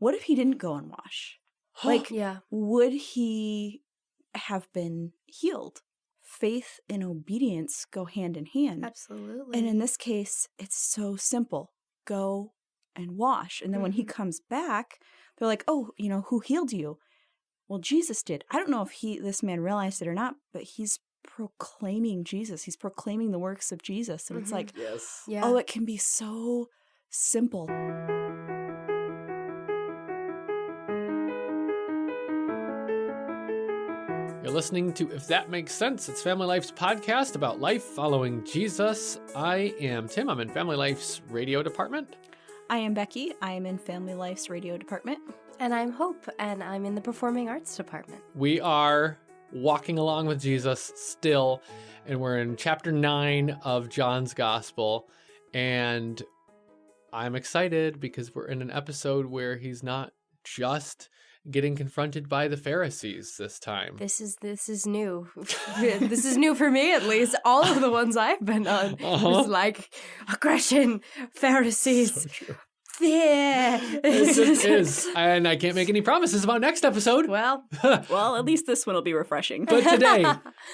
what if he didn't go and wash? Like, Yeah. would he have been healed? Faith and obedience go hand in hand. Absolutely. And in this case, it's so simple. Go and wash. And then when he comes back, they're like, oh, who healed you? Well, Jesus did. I don't know if this man realized it or not, but he's proclaiming Jesus. He's proclaiming the works of Jesus. And it's like, Yes. Yeah. oh, it can be so simple. You're listening to If That Makes Sense. It's Family Life's podcast about life following Jesus. I am Tim. I'm in Family Life's radio department. I am Becki. I am in Family Life's radio department. And I'm Hope, and I'm in the performing arts department. We are walking along with Jesus still, and we're in chapter 9 of John's Gospel. And I'm excited because we're in an episode where he's not just getting confronted by the Pharisees this time. This is new. This is new for me, at least. All of the ones I've been on was like aggression, Pharisees, So true. fear. It just is. And I can't make any promises about next episode. Well, at least this one will be refreshing. But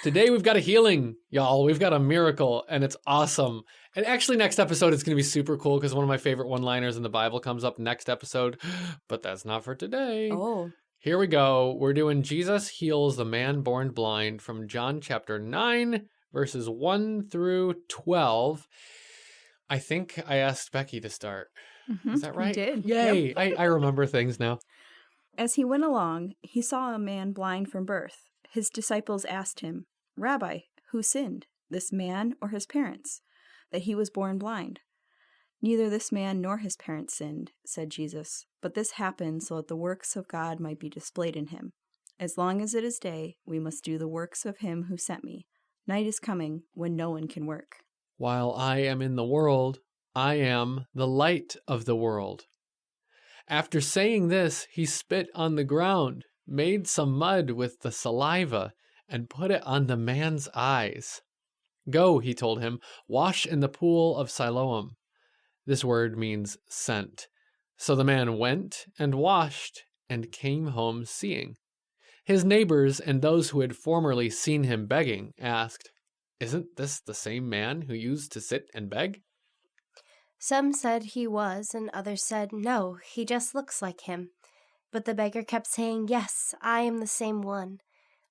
today we've got a healing, y'all. We've got a miracle, and it's awesome. And actually, next episode, it's going to be super cool because one of my favorite one-liners in the Bible comes up next episode. But that's not for today. Oh. Here we go. We're doing Jesus heals the man born blind from John chapter 9, verses 1 through 12. I think I asked Becki to start. Mm-hmm. Is that right? You did. Yay. Yep. I remember things now. As he went along, he saw a man blind from birth. His disciples asked him, Rabbi, who sinned, this man or his parents, that he was born blind? Neither this man nor his parents sinned, said Jesus, but this happened so that the works of God might be displayed in him. As long as it is day, we must do the works of him who sent me. Night is coming when no one can work. While I am in the world, I am the light of the world. After saying this, he spit on the ground, made some mud with the saliva, and put it on the man's eyes. Go, he told him, wash in the pool of Siloam. This word means sent. So the man went and washed and came home seeing. His neighbors and those who had formerly seen him begging asked, Isn't this the same man who used to sit and beg? Some said he was, and others said, no, he just looks like him. But the beggar kept saying, yes, I am the same one.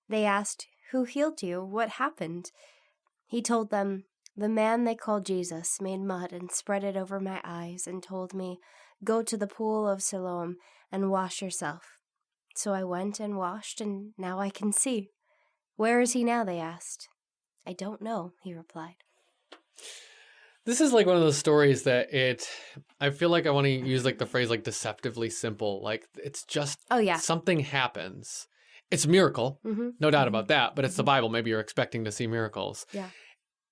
They asked, who healed you? What happened? He told them, the man they called Jesus made mud and spread it over my eyes and told me, go to the pool of Siloam and wash yourself. So I went and washed, and now I can see. Where is he now? They asked. I don't know, he replied. This is like one of those stories that I feel like I want to use like the phrase like deceptively simple. Like it's just something happens. It's a miracle, no doubt about that, but it's the Bible. Maybe you're expecting to see miracles. Yeah.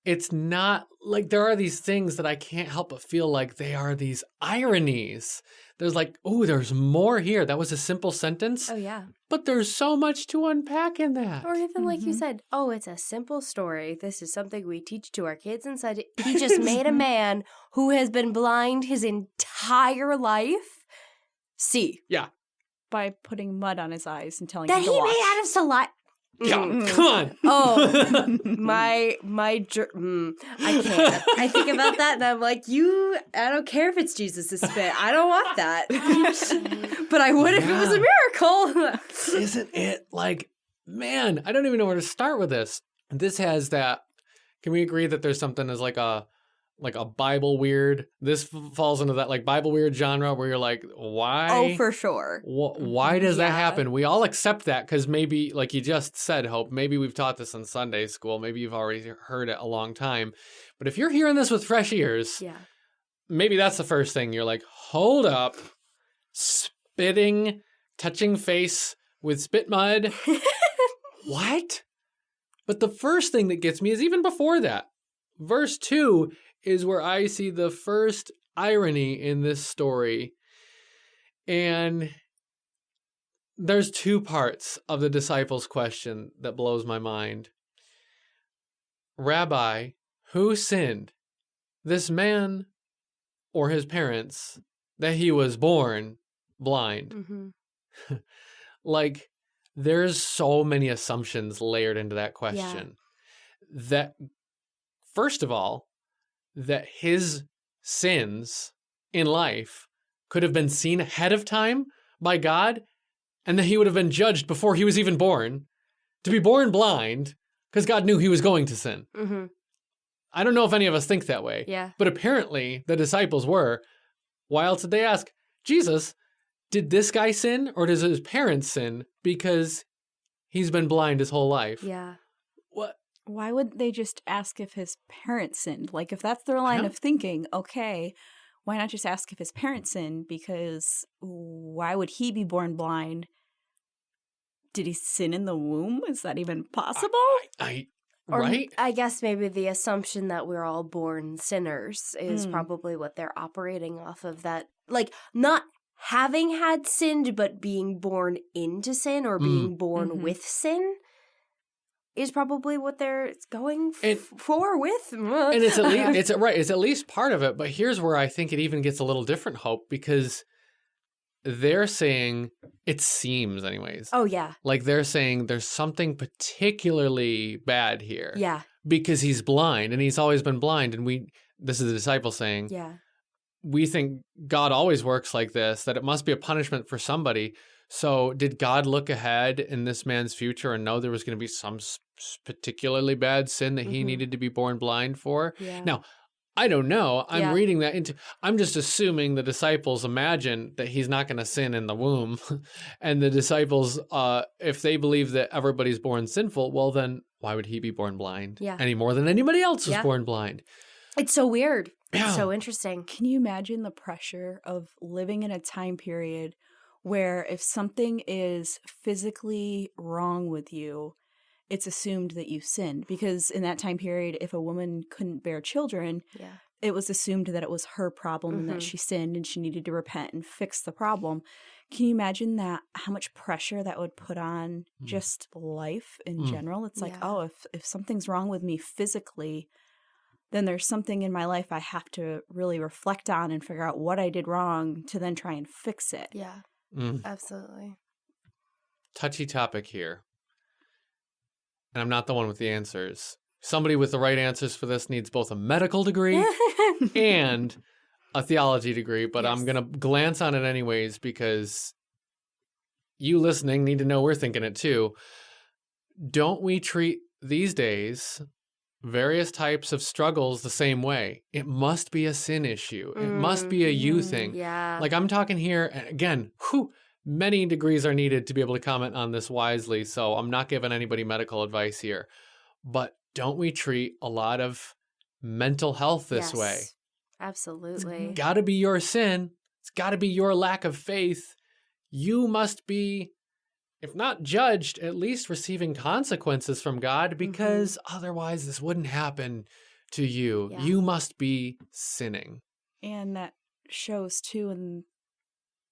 It's not like there are these things that I can't help but feel like they are these ironies. There's like, oh, there's more here. That was a simple sentence. Oh, yeah. But there's so much to unpack in that. Or even like you said, oh, it's a simple story. This is something we teach to our kids inside. He just made a man who has been blind his entire life see. Yeah. By putting mud on his eyes and telling That him to he wash. made out of saliva. Yeah, come on. Oh, I can't. I think about that and I'm like, I don't care if it's Jesus' spit. I don't want that. But I would if it was a miracle. Isn't it like, man, I don't even know where to start with this. This has that, can we agree that there's something as like a Bible weird? This falls into that like Bible weird genre where you're like, why? Oh, for sure. Why does that happen? We all accept that because maybe, like you just said, Hope, maybe we've taught this in Sunday school. Maybe you've already heard it a long time. But if you're hearing this with fresh ears, maybe that's the first thing. You're like, hold up, spitting, touching face with spit mud. What? But the first thing that gets me is even before that. Verse 2 is where I see the first irony in this story. And there's two parts of the disciples' question that blows my mind. Rabbi, who sinned, this man or his parents, that he was born blind. Mm-hmm. Like, there's so many assumptions layered into that question. That, first of all, that his sins in life could have been seen ahead of time by God, and that he would have been judged before he was even born, to be born blind, because God knew he was going to sin. Mm-hmm. I don't know if any of us think that way. Yeah. But apparently the disciples were. Why else did they ask, Jesus, did this guy sin or does his parents sin because he's been blind his whole life? Yeah. What? Why would they just ask if his parents sinned? Like, if that's their line of thinking, okay, why not just ask if his parents sinned? Because why would he be born blind? Did he sin in the womb? Is that even possible? Or Right? I guess maybe the assumption that we're all born sinners is Mm. probably what they're operating off of, that, like, not having had sinned, but being born into sin or being born Mhm. with sin is probably what they're going And- for with. And it's at least it's at least part of it, but here's where I think it even gets a little different, Hope, because they're saying, it seems anyways. Oh, yeah. Like, they're saying there's something particularly bad here. Yeah. Because he's blind and he's always been blind. And this is the disciple saying, Yeah. we think God always works like this, that it must be a punishment for somebody. So did God look ahead in this man's future and know there was going to be some particularly bad sin that he Mhm. needed to be born blind for? Yeah. Now, I don't know. I'm Yeah. reading that I'm just assuming the disciples imagine that he's not going to sin in the womb. And the disciples, if they believe that everybody's born sinful, well, then why would he be born blind? Yeah. Any more than anybody else was Yeah. born blind. It's so weird. Yeah. It's so interesting. Can you imagine the pressure of living in a time period where if something is physically wrong with you, it's assumed that you sinned? Because in that time period, if a woman couldn't bear children, Yeah. it was assumed that it was her problem and that Mhm. she sinned and she needed to repent and fix the problem. Can you imagine that, how much pressure that would put on just life in general? It's like, Yeah. oh, if something's wrong with me physically, then there's something in my life I have to really reflect on and figure out what I did wrong to then try and fix it. Yeah. Mm. Absolutely. Touchy topic here. And I'm not the one with the answers. Somebody with the right answers for this needs both a medical degree and a theology degree, but I'm Yes. going to glance on it anyways because you listening need to know we're thinking it too. Don't we treat these days various types of struggles the same way? It must be a sin issue. It must be a you thing. Yeah. Like, I'm talking here, and again, many degrees are needed to be able to comment on this wisely, so I'm not giving anybody medical advice here. But don't we treat a lot of mental health this way? Absolutely. Got to be your sin. It's got to be your lack of faith. You must be, if not judged, at least receiving consequences from God, because otherwise this wouldn't happen to you. Yeah. You must be sinning. And that shows too in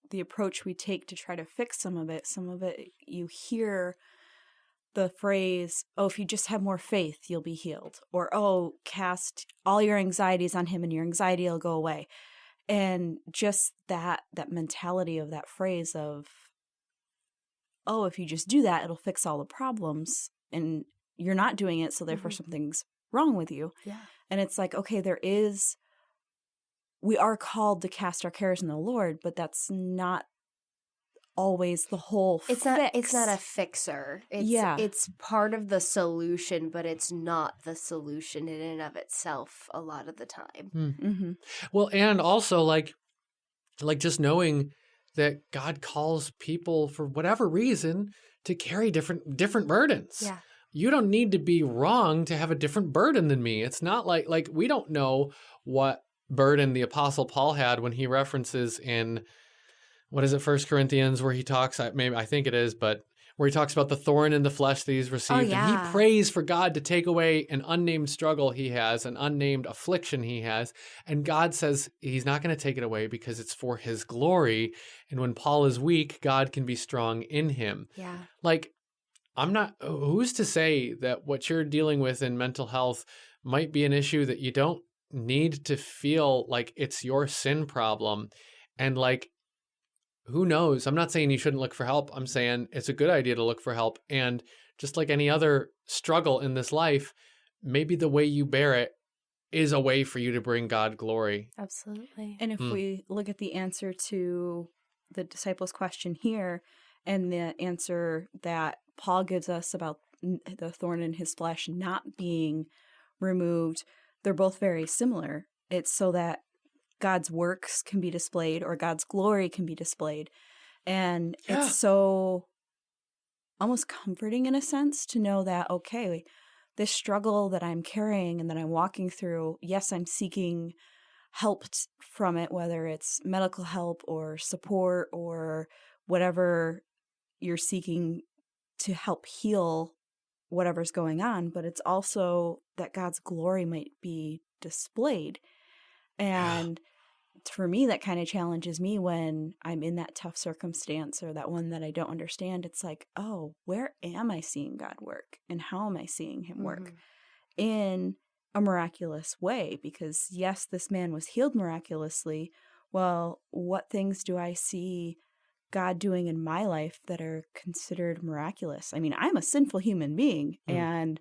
the approach we take to try to fix some of it. Some of it, you hear the phrase, oh, if you just have more faith, you'll be healed. Or, oh, cast all your anxieties on him and your anxiety will go away. And just that mentality of that phrase of, oh, if you just do that, it'll fix all the problems. And you're not doing it, so therefore something's wrong with you. Yeah. And it's like, okay, we are called to cast our cares on the Lord, but that's not always the whole It's not a fixer. It's part of the solution, but it's not the solution in and of itself a lot of the time. Mm-hmm. Well, and also like just knowing that God calls people for whatever reason to carry different burdens. Yeah. You don't need to be wrong to have a different burden than me. It's not like we don't know what burden the Apostle Paul had when he references in, what is it, 1 Corinthians, where he talks, I think it is, but where he talks about the thorn in the flesh that he's received. yeah. And he prays for God to take away an unnamed struggle he has, an unnamed affliction he has. And God says he's not going to take it away because it's for his glory. And when Paul is weak, God can be strong in him. Yeah. Like, who's to say that what you're dealing with in mental health might be an issue that you don't need to feel like it's your sin problem. And like, who knows? I'm not saying you shouldn't look for help. I'm saying it's a good idea to look for help. And just like any other struggle in this life, maybe the way you bear it is a way for you to bring God glory. Absolutely. And if we look at the answer to the disciples' question here and the answer that Paul gives us about the thorn in his flesh not being removed, they're both very similar. It's so that God's works can be displayed or God's glory can be displayed. And it's so almost comforting in a sense to know that, okay, this struggle that I'm carrying and that I'm walking through, yes, I'm seeking help from it, whether it's medical help or support or whatever you're seeking to help heal whatever's going on, but it's also that God's glory might be displayed. And for me, that kind of challenges me when I'm in that tough circumstance or that one that I don't understand. It's like, oh, where am I seeing God work? And how am I seeing him work in a miraculous way? Because yes, this man was healed miraculously. Well, what things do I see God doing in my life that are considered miraculous? I mean, I'm a sinful human being, and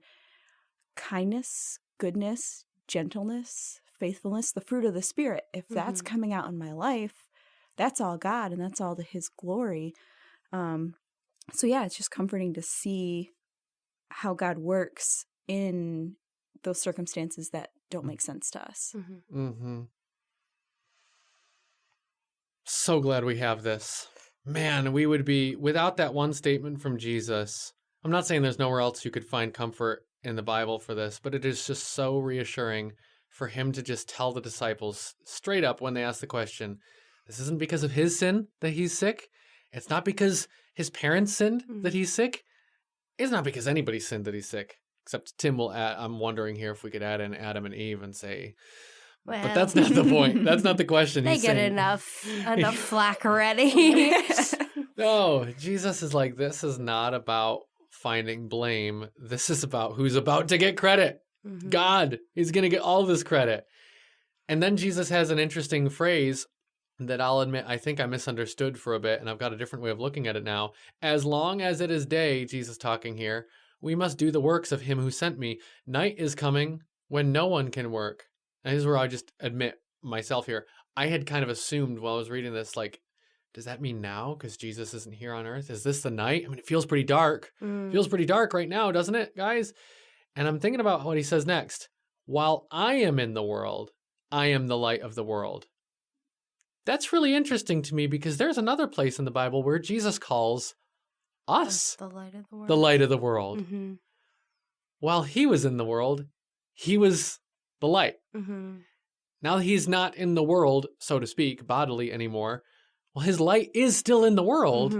kindness, goodness, gentleness, faithfulness, the fruit of the Spirit, if that's coming out in my life, that's all God and that's all to his glory. So yeah, it's just comforting to see how God works in those circumstances that don't make sense to us. So glad we have this. Man, we would be, without that one statement from Jesus, I'm not saying there's nowhere else you could find comfort in the Bible for this, but it is just so reassuring for him to just tell the disciples straight up when they ask the question, this isn't because of his sin that he's sick. It's not because his parents sinned that he's sick. It's not because anybody sinned that he's sick. Except Tim will add, I'm wondering here if we could add in Adam and Eve and say, well, but that's not the point. That's not the question. They get enough flack already. No, Jesus is like, this is not about finding blame. This is about who's about to get credit. God is going to get all this credit. And then Jesus has an interesting phrase that I'll admit I think I misunderstood for a bit, and I've got a different way of looking at it now. As long as it is day, Jesus talking here, we must do the works of him who sent me. Night is coming when no one can work. And this is where I just admit myself here. I had kind of assumed while I was reading this, like, does that mean now? Because Jesus isn't here on earth? Is this the night? I mean, it feels pretty dark. It feels pretty dark right now, doesn't it, guys? And I'm thinking about what he says next. While I am in the world, I am the light of the world. That's really interesting to me because there's another place in the Bible where Jesus calls us the light of the world. The light of the world. While he was in the world, he was the light. Now he's not in the world, so to speak, bodily anymore. Well, his light is still in the world,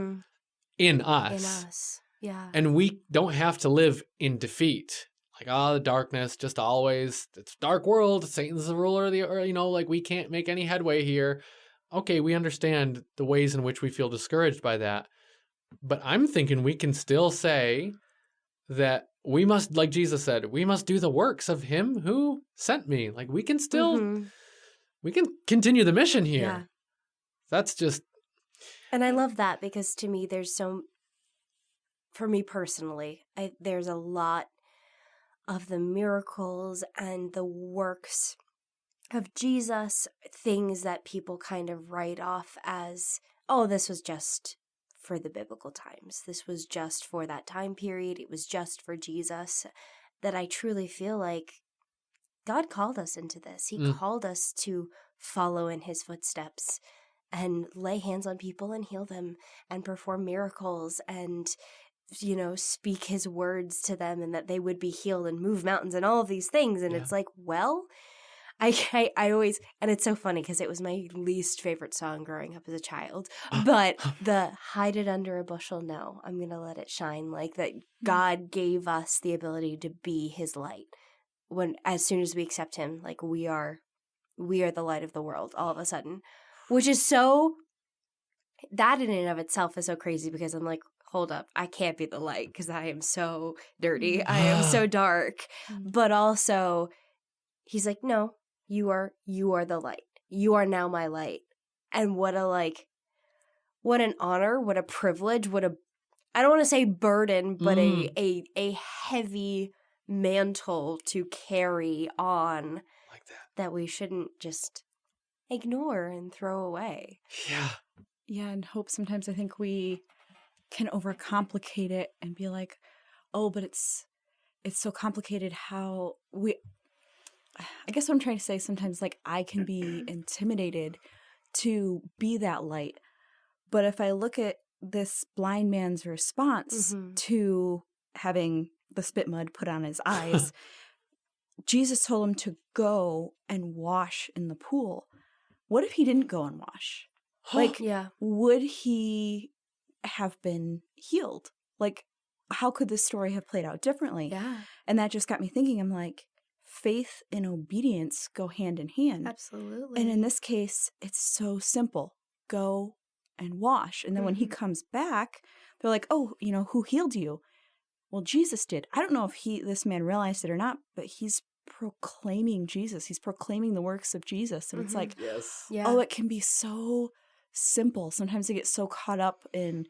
in us. Yeah. And we don't have to live in defeat. Like, the darkness, just always, it's a dark world, Satan's the ruler of the earth, like we can't make any headway here. Okay, we understand the ways in which we feel discouraged by that. But I'm thinking we can still say that we must, like Jesus said, we must do the works of him who sent me. Like, we can still, we can continue the mission here. Yeah. That's just. And I love that because to me, for me personally, there's a lot of the miracles and the works of Jesus, things that people kind of write off as, oh, this was just for the biblical times. This was just for that time period. It was just for Jesus. That I truly feel like God called us into this. He called us to follow in his footsteps and lay hands on people and heal them and perform miracles and speak his words to them and that they would be healed and move mountains and all of these things. And it's like, well, I always, and it's so funny because it was my least favorite song growing up as a child, but the hide it under a bushel, no, I'm going to let it shine. Like that God gave us the ability to be his light as soon as we accept him, like we are the light of the world all of a sudden, which is so, that in and of itself is so crazy because I'm like, hold up, I can't be the light because I am so dirty. I am so dark. But also, he's like, no, you are the light. You are now my light. And what what an honor, what a privilege, I don't want to say burden, but a heavy mantle to carry on Like that we shouldn't just ignore and throw away. Yeah. Yeah, and hope sometimes I think we can overcomplicate it and be like, oh, but it's so complicated how I guess what I'm trying to say sometimes, like, I can be intimidated to be that light. But if I look at this blind man's response to having the spit mud put on his eyes, Jesus told him to go and wash in the pool. What if he didn't go and wash? Like, would he have been healed? Like, how could this story have played out differently? Yeah. And that just got me thinking. I'm like, faith and obedience go hand in hand. Absolutely. And in this case, it's so simple. Go and wash. And then when he comes back, they're like, oh, who healed you? Well, Jesus did. I don't know if this man realized it or not, but he's proclaiming Jesus. He's proclaiming the works of Jesus. And it's like, oh, it can be so simple. Sometimes I get so caught up in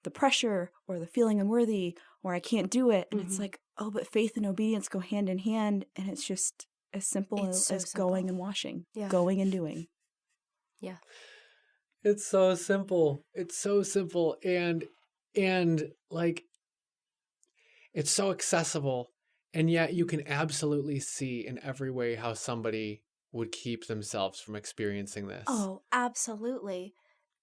the pressure or the feeling unworthy or I can't do it. And it's like, oh, but faith and obedience go hand in hand. And it's just as simple as going and washing, going and doing. Yeah. It's so simple. It's so simple. And like, it's so accessible. And yet you can absolutely see in every way how somebody would keep themselves from experiencing this. Oh, absolutely.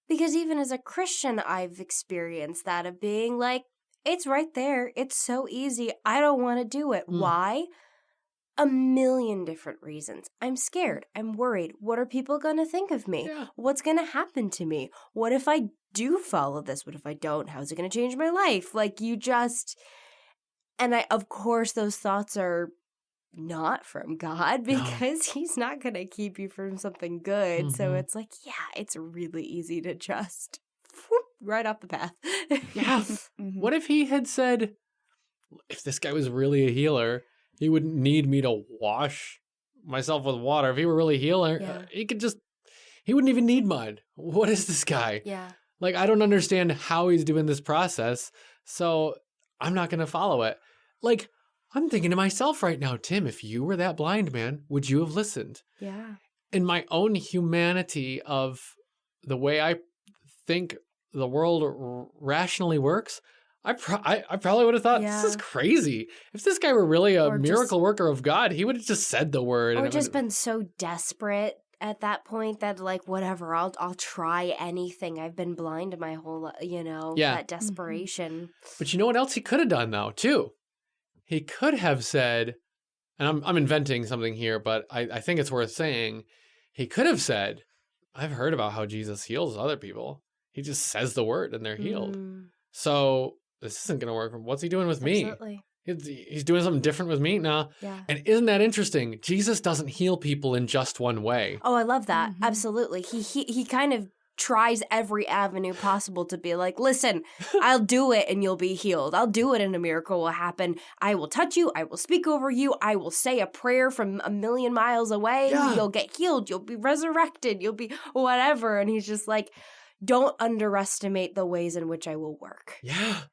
Because even as a Christian, I've experienced that of being like, it's right there. It's so easy. I don't want to do it. Why? A million different reasons. I'm scared. I'm worried. What are people going to think of me? Yeah. What's going to happen to me? What if I do follow this? What if I don't? How's it going to change my life? Like, you just... And of course, those thoughts are not from God because he's not going to keep you from something good. So it's like, it's really easy to just right off the path. What if he had said, if this guy was really a healer, he wouldn't need me to wash myself with water. If he were really a healer, he wouldn't even need mud. What is this guy? Yeah. Like, I don't understand how he's doing this process, so I'm not going to follow it. Like, I'm thinking to myself right now, Tim, if you were that blind man, would you have listened? Yeah. In my own humanity of the way I think the world rationally works, I probably would have thought, this is crazy. If this guy were really a miracle worker of God, he would have just said the word. Or just been so desperate at that point that, like, whatever, I'll try anything. I've been blind my whole, that desperation. But you know what else he could have done, though, too? He could have said, and I'm inventing something here, but I think it's worth saying, he could have said, I've heard about how Jesus heals other people. He just says the word and they're healed. So this isn't going to work. What's he doing with me? He's doing something different with me now. Yeah. And isn't that interesting? Jesus doesn't heal people in just one way. Oh, I love that. Absolutely. He kind of tries every avenue possible to be like, listen, I'll do it and you'll be healed. I'll do it and a miracle will happen. I will touch you. I will speak over you. I will say a prayer from a million miles away. Yeah. You'll get healed. You'll be resurrected. You'll be whatever. And he's just like, don't underestimate the ways in which I will work. Yeah.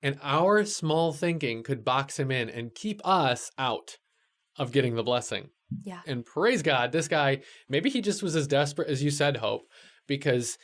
And our small thinking could box him in and keep us out of getting the blessing. Yeah. And praise God, this guy, maybe he just was as desperate as you said, Hope, because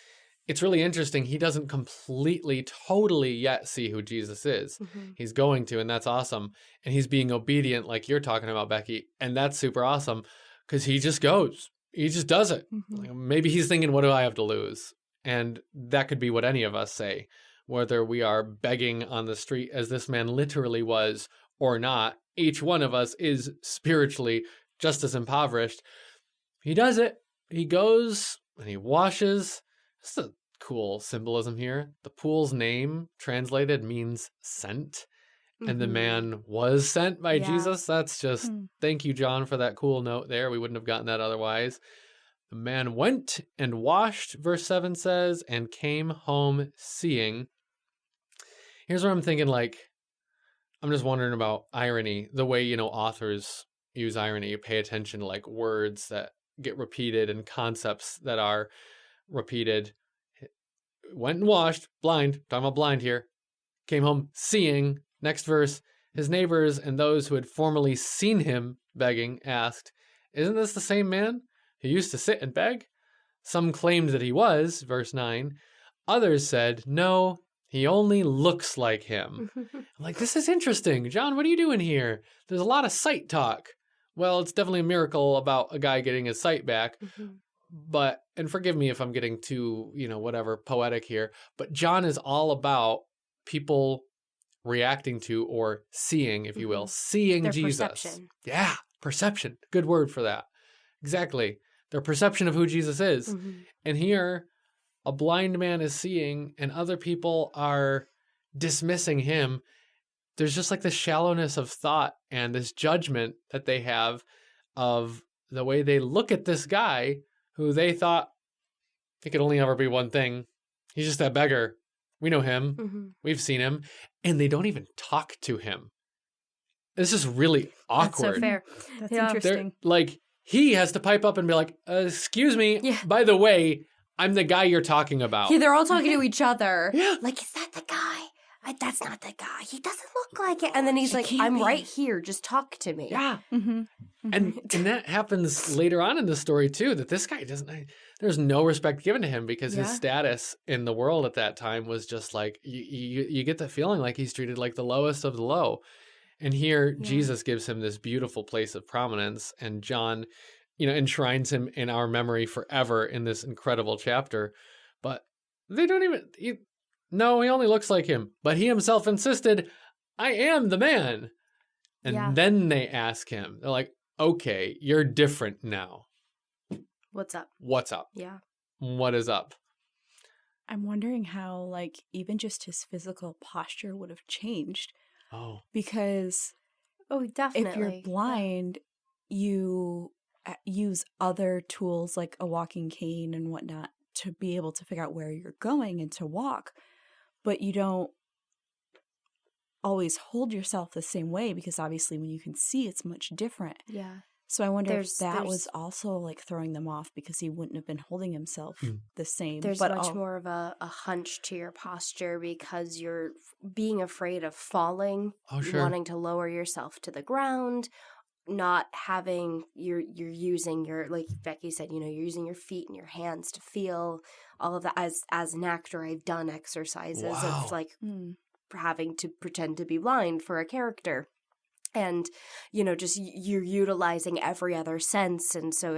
it's really interesting. He doesn't completely, totally yet see who Jesus is. He's going to, and that's awesome. And he's being obedient like you're talking about, Becki. And that's super awesome because he just goes. He just does it. Like, maybe he's thinking, what do I have to lose? And that could be what any of us say, whether we are begging on the street as this man literally was or not. Each one of us is spiritually just as impoverished. He does it. He goes and he washes. This is a cool symbolism here. The pool's name translated means sent. And the man was sent by Jesus. That's just, thank you, John, for that cool note there. We wouldn't have gotten that otherwise. The man went and washed, verse 7 says, and came home seeing. Here's where I'm thinking, like, I'm just wondering about irony, the way, authors use irony. You pay attention to, like, words that get repeated and concepts that are repeated. went and washed, blind, talking about blind here, came home seeing. Next verse, his neighbors and those who had formerly seen him begging asked, "Isn't this the same man who used to sit and beg?" Some claimed that he was, verse 9. Others said, "No, he only looks like him." I'm like, this is interesting. John, what are you doing here? There's a lot of sight talk. Well, it's definitely a miracle about a guy getting his sight back. But, and forgive me if I'm getting too, whatever, poetic here, but John is all about people reacting to or seeing, if you will, seeing Their Jesus. perception. Yeah, perception. Good word for that. Exactly. Their perception of who Jesus is. And here, a blind man is seeing and other people are dismissing him. There's just like this shallowness of thought and this judgment that they have of the way they look at this guy who they thought he could only ever be one thing. He's just that beggar. We know him. We've seen him. And they don't even talk to him. This is really awkward. That's so fair. That's Yeah. interesting. Like, he has to pipe up and be like, excuse me, by the way, I'm the guy you're talking about. Yeah, they're all talking to each other. Yeah. Like, is that the guy? That's not the guy. He doesn't look like it. And then he's like, can't I'm be. right here. Just talk to me. Yeah. Mm-hmm. And that happens later on in the story too, that this guy there's no respect given to him because his status in the world at that time was just like, you get the feeling like he's treated like the lowest of the low. And here Jesus gives him this beautiful place of prominence, and John, enshrines him in our memory forever in this incredible chapter. But they don't even, no, he only looks like him. But he himself insisted, I am the man. And then they ask him, they're like, okay, you're different now. What's up? What's up? Yeah. What is up? I'm wondering how, like, even just his physical posture would have changed. Oh. Because Oh, definitely. if you're blind, you use other tools like a walking cane and whatnot to be able to figure out where you're going and to walk. But you don't always hold yourself the same way because obviously when you can see, it's much different. Yeah. So I wonder if that was also like throwing them off because he wouldn't have been holding himself the same. There's much more of a hunch to your posture because you're being afraid of falling, wanting to lower yourself to the ground, not having, you're using your, like Becki said, you're using your feet and your hands to feel all of that. As an actor, I've done exercises of like having to pretend to be blind for a character. And, just you're utilizing every other sense. And so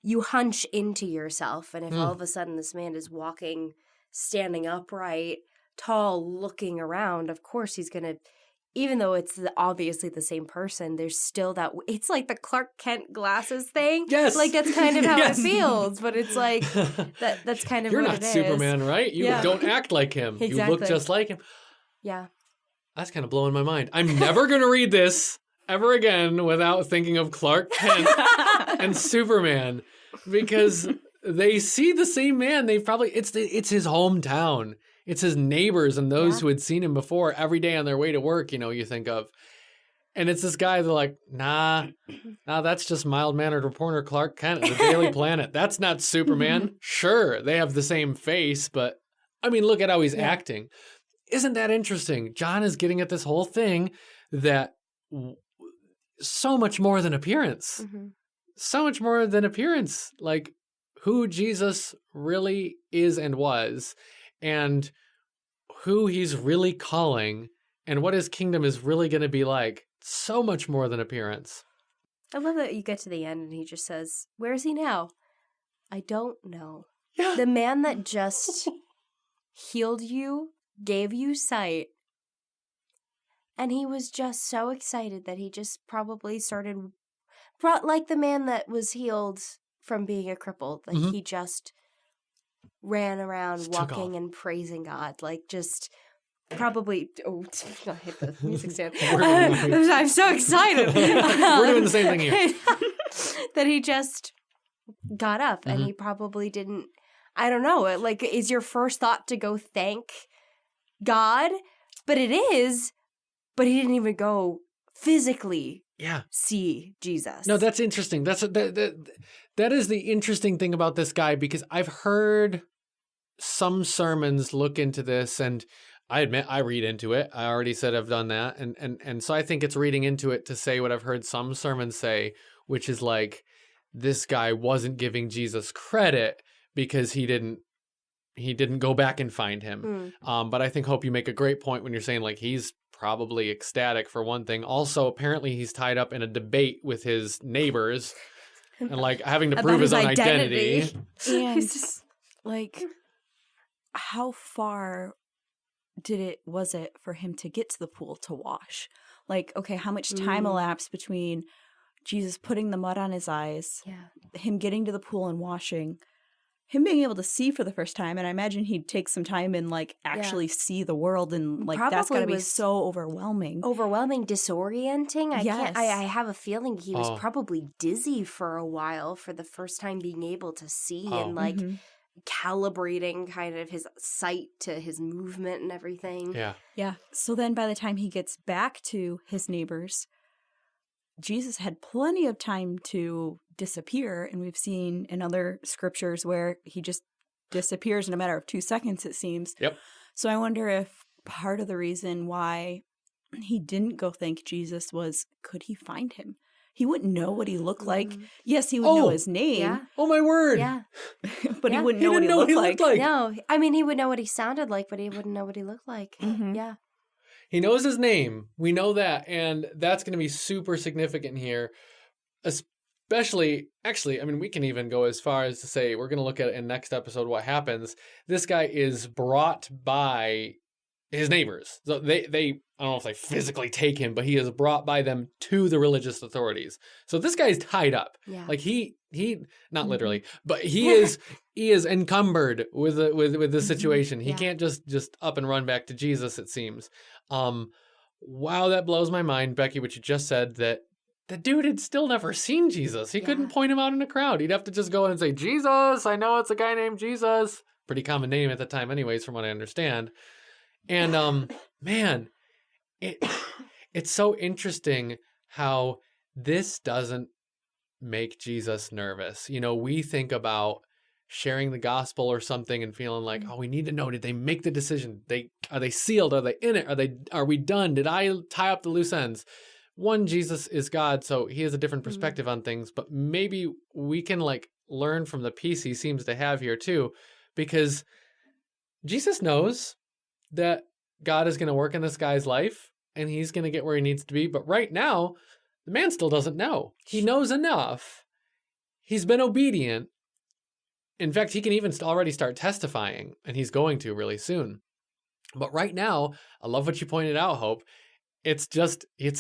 you hunch into yourself. And if all of a sudden this man is walking, standing upright, tall, looking around, of course he's going to, even though it's obviously the same person, there's still that, it's like the Clark Kent glasses thing. Yes. Like that's kind of how it feels. But it's like, that's kind of You're what not it is. Superman, right? You don't act like him. Exactly. You look just like him. Yeah. That's kind of blowing my mind. I'm never going to read this ever again without thinking of Clark Kent and Superman because they see the same man. They probably, it's his hometown. It's his neighbors and those who had seen him before every day on their way to work, you think of. And it's this guy, they're like, nah, that's just mild-mannered reporter Clark Kent of the Daily Planet. That's not Superman. Sure, they have the same face, but I mean, look at how he's acting. Isn't that interesting? John is getting at this whole thing that so much more than appearance. So much more than appearance. Like who Jesus really is and was, and who he's really calling, and what his kingdom is really going to be like. So much more than appearance. I love that you get to the end and he just says, where is he now? I don't know. Yeah. The man that just healed you, gave you sight, and he was just so excited that he just probably started, like the man that was healed from being a cripple, like he just ran around just walking and praising God, like just probably, I hit the music stand. I'm so excited. We're doing the same thing here. That he just got up and he probably didn't, I don't know, like is your first thought to go thank God? But it is, but he didn't even go physically see Jesus. No, that's interesting. That is the interesting thing about this guy, because I've heard some sermons look into this, and I admit I read into it. I already said I've done that. And so I think it's reading into it to say what I've heard some sermons say, which is like, this guy wasn't giving Jesus credit because he didn't go back and find him. But I think, Hope, you make a great point when you're saying like he's probably ecstatic for one thing. Also, apparently he's tied up in a debate with his neighbors and like having to prove his own identity. And like, how far was it for him to get to the pool to wash? Like, okay, how much time elapsed between Jesus putting the mud on his eyes, him getting to the pool and washing, him being able to see for the first time? And I imagine he'd take some time and like actually see the world, and like that's got to be so overwhelming, disorienting. Yes. I have a feeling he was probably dizzy for a while for the first time being able to see and like calibrating kind of his sight to his movement and everything. Yeah. So then by the time he gets back to his neighbors, Jesus had plenty of time to disappear, and we've seen in other scriptures where he just disappears in a matter of 2 seconds, it seems. Yep. So I wonder if part of the reason why he didn't go thank Jesus was, could he find him? He wouldn't know what he looked like. Yes, he would know his name. Yeah. Oh, my word. Yeah. But he wouldn't know what he looked like. No, I mean, he would know what he sounded like, but he wouldn't know what he looked like. Yeah. He knows his name. We know that. And that's going to be super significant here. Especially, actually, I mean, we can even go as far as to say, we're going to look at in next episode what happens. This guy is brought by his neighbors. So they I don't know if they physically take him, but he is brought by them to the religious authorities. So this guy's tied up. Yeah. Like he not literally, but he is encumbered with this situation. He can't just up and run back to Jesus, it seems. Wow, that blows my mind, Becki, what you just said, that the dude had still never seen Jesus. He couldn't point him out in a crowd. He'd have to just go and say, Jesus, I know it's a guy named Jesus. Pretty common name at the time anyways, from what I understand. And man, it's so interesting how this doesn't make Jesus nervous. You know, we think about sharing the gospel or something and feeling like, oh, we need to know, did they make the decision? Are they sealed? Are they in it? Are we done? Did I tie up the loose ends? One, Jesus is God, so he has a different perspective on things, but maybe we can like learn from the peace he seems to have here too, because Jesus knows that God is going to work in this guy's life and he's going to get where he needs to be. But right now, the man still doesn't know. He knows enough. He's been obedient. In fact, he can even already start testifying, and he's going to really soon. But right now, I love what you pointed out, Hope. It's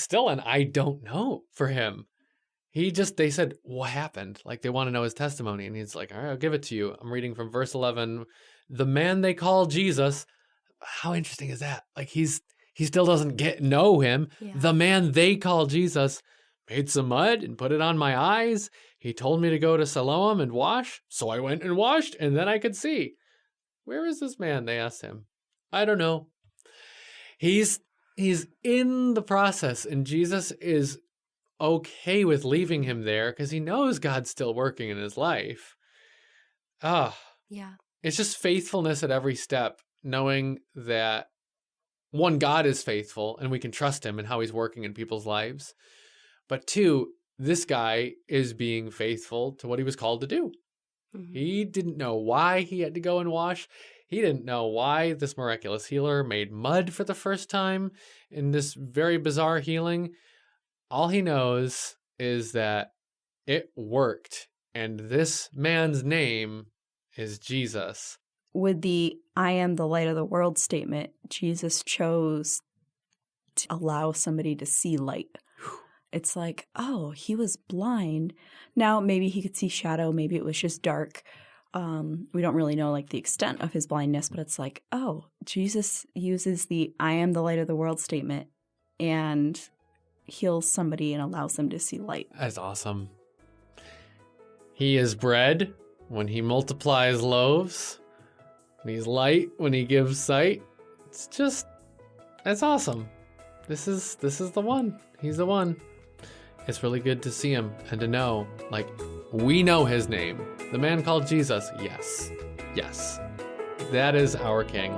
still an I don't know for him. They said, what happened? Like they want to know his testimony. And he's like, all right, I'll give it to you. I'm reading from verse 11. The man they call Jesus. How interesting is that? Like he still doesn't know him. Yeah. The man they call Jesus made some mud and put it on my eyes. He told me to go to Siloam and wash. So I went and washed, and then I could see. Where is this man? They asked him. I don't know. He's in the process, and Jesus is okay with leaving him there because he knows God's still working in his life. Yeah. It's just faithfulness at every step, knowing that one, God is faithful and we can trust him and how he's working in people's lives. But two, this guy is being faithful to what he was called to do. Mm-hmm. He didn't know why he had to go and wash. He didn't know why this miraculous healer made mud for the first time in this very bizarre healing. All he knows is that it worked, and this man's name is Jesus. With the I am the light of the world statement, Jesus chose to allow somebody to see light. It's like, oh, he was blind. Now, maybe he could see shadow. Maybe it was just dark. We don't really know like the extent of his blindness, but it's like, oh, Jesus uses the I am the light of the world statement and heals somebody and allows them to see light. That's awesome. He is bread when he multiplies loaves. And he's light when he gives sight. That's awesome. This is the one. He's the one. It's really good to see him and to know, like, we know his name. The man called Jesus. Yes. That is our King.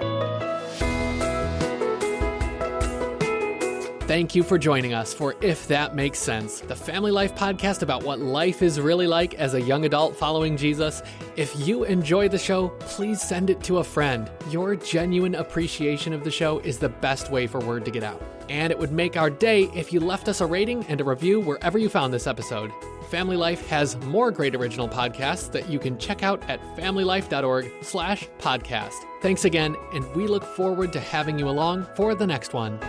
Thank you for joining us for If That Makes Sense, the family life podcast about what life is really like as a young adult following Jesus. If you enjoy the show, please send it to a friend. Your genuine appreciation of the show is the best way for word to get out. And it would make our day if you left us a rating and a review wherever you found this episode. Family Life has more great original podcasts that you can check out at familylife.org/podcast. Thanks again, and we look forward to having you along for the next one.